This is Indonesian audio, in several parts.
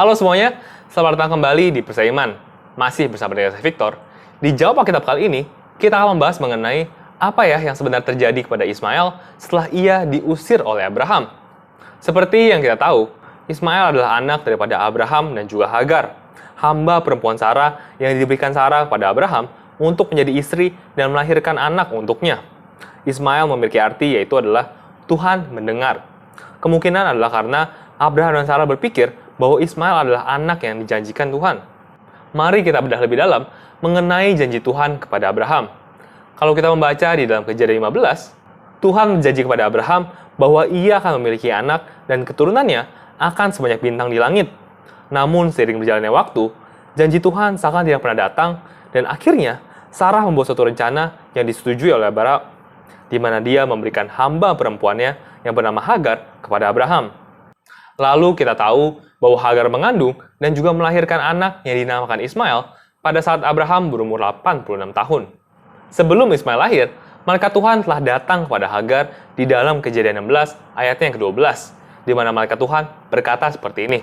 Halo semuanya, selamat datang kembali di Perisai Iman. Masih bersama dengan saya Victor. Di Jawab Alkitab kali ini, kita akan membahas mengenai apa ya yang sebenarnya terjadi kepada Ismail setelah ia diusir oleh Abraham. Seperti yang kita tahu, Ismail adalah anak daripada Abraham dan juga Hagar, hamba perempuan Sarah yang diberikan Sarah kepada Abraham untuk menjadi istri dan melahirkan anak untuknya. Ismail memiliki arti yaitu adalah Tuhan mendengar. Kemungkinan adalah karena Abraham dan Sarah berpikir bahwa Ismail adalah anak yang dijanjikan Tuhan. Mari kita bedah lebih dalam mengenai janji Tuhan kepada Abraham. Kalau kita membaca di dalam Kejadian 15, Tuhan berjanji kepada Abraham bahwa ia akan memiliki anak dan keturunannya akan sebanyak bintang di langit. Namun seiring berjalannya waktu, janji Tuhan seakan tidak pernah datang dan akhirnya Sarah membuat suatu rencana yang disetujui oleh Abraham, di mana dia memberikan hamba perempuannya yang bernama Hagar kepada Abraham. Lalu kita tahu bahwa Hagar mengandung dan juga melahirkan anak yang dinamakan Ismail pada saat Abraham berumur 86 tahun. Sebelum Ismail lahir, malaikat Tuhan telah datang kepada Hagar di dalam Kejadian 16 ayatnya yang ke-12, di mana malaikat Tuhan berkata seperti ini.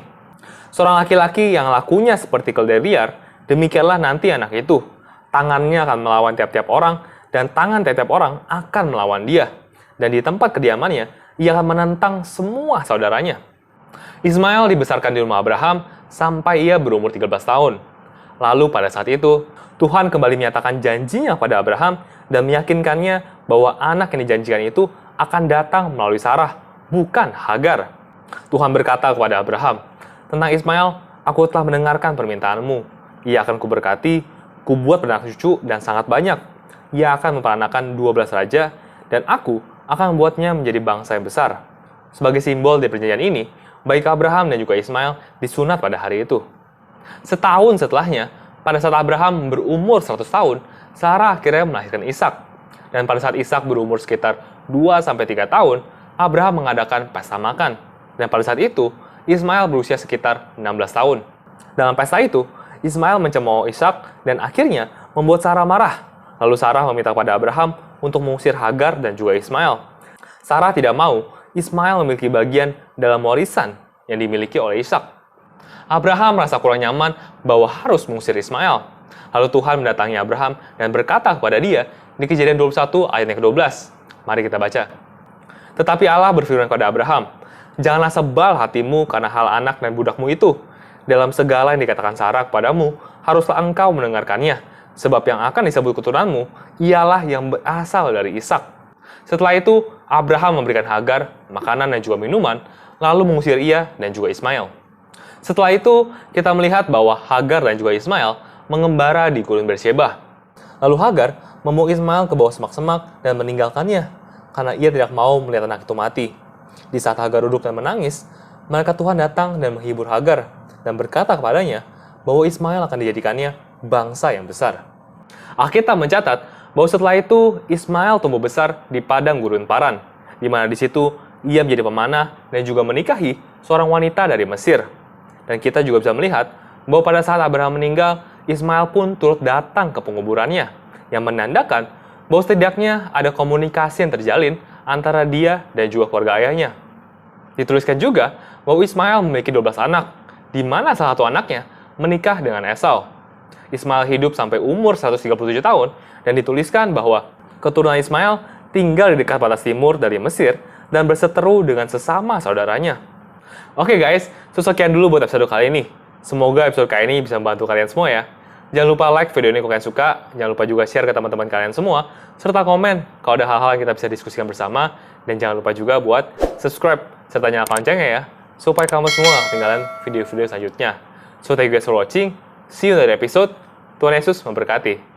Seorang laki-laki yang lakunya seperti keledai liar, demikianlah nanti anak itu. Tangannya akan melawan tiap-tiap orang, dan tangan tiap-tiap orang akan melawan dia. Dan di tempat kediamannya, ia akan menentang semua saudaranya. Ismail dibesarkan di rumah Abraham sampai ia berumur 13 tahun. Lalu pada saat itu, Tuhan kembali menyatakan janjinya pada Abraham dan meyakinkannya bahwa anak yang dijanjikan itu akan datang melalui Sarah, bukan Hagar. Tuhan berkata kepada Abraham, "Tentang Ismail, aku telah mendengarkan permintaanmu. Ia akan kuberkati, kubuat beranak cucu dan sangat banyak. Ia akan memperanakan 12 raja, dan aku akan membuatnya menjadi bangsa yang besar." Sebagai simbol dari perjanjian ini, baik Abraham dan juga Ismail disunat pada hari itu. Setahun setelahnya, pada saat Abraham berumur 100 tahun, Sarah akhirnya melahirkan Ishak. Dan pada saat Ishak berumur sekitar 2-3 tahun, Abraham mengadakan pesta makan. Dan pada saat itu, Ismail berusia sekitar 16 tahun. Dalam pesta itu, Ismail mencemooh Ishak dan akhirnya membuat Sarah marah. Lalu Sarah meminta kepada Abraham untuk mengusir Hagar dan juga Ismail. Sarah tidak mau Ismail memiliki bagian dalam warisan yang dimiliki oleh Ishak. Abraham merasa kurang nyaman bahwa harus mengusir Ismail. Lalu Tuhan mendatangi Abraham dan berkata kepada dia di Kejadian 21 ayat yang ke-12. Mari kita baca. Tetapi Allah berfirman kepada Abraham, "Janganlah sebal hatimu karena hal anak dan budakmu itu. Dalam segala yang dikatakan Sarah kepadamu, haruslah engkau mendengarkannya. Sebab yang akan disebut keturunanmu, ialah yang berasal dari Ishak." Setelah itu, Abraham memberikan Hagar makanan dan juga minuman, lalu mengusir ia dan juga Ismail. Setelah itu, kita melihat bahwa Hagar dan juga Ismail mengembara di gurun Beersheba. Lalu Hagar membawa Ismail ke bawah semak-semak dan meninggalkannya, karena ia tidak mau melihat anak itu mati. Di saat Hagar duduk dan menangis, malaikat Tuhan datang dan menghibur Hagar, dan berkata kepadanya bahwa Ismail akan dijadikannya bangsa yang besar. Alkitab mencatat bahwa setelah itu Ismail tumbuh besar di padang gurun Paran, di mana di situ ia menjadi pemanah dan juga menikahi seorang wanita dari Mesir. Dan kita juga bisa melihat bahwa pada saat Abraham meninggal, Ismail pun turut datang ke penguburannya, yang menandakan bahwa setidaknya ada komunikasi yang terjalin antara dia dan juga keluarga ayahnya. Dituliskan juga bahwa Ismail memiliki 12 anak, di mana salah satu anaknya menikah dengan Esau. Ismail hidup sampai umur 137 tahun, dan dituliskan bahwa keturunan Ismail tinggal di dekat batas timur dari Mesir dan berseteru dengan sesama saudaranya. Oke guys, sekian dulu buat episode kali ini. Semoga episode kali ini bisa membantu kalian semua ya. Jangan lupa like video ini kalau kalian suka, jangan lupa juga share ke teman-teman kalian semua, serta komen kalau ada hal-hal yang kita bisa diskusikan bersama, dan jangan lupa juga buat subscribe serta nyalakan loncengnya ya, supaya kamu semua gak ketinggalan video-video selanjutnya. So thank you guys for watching, see you in the episode, Tuhan Yesus memberkati.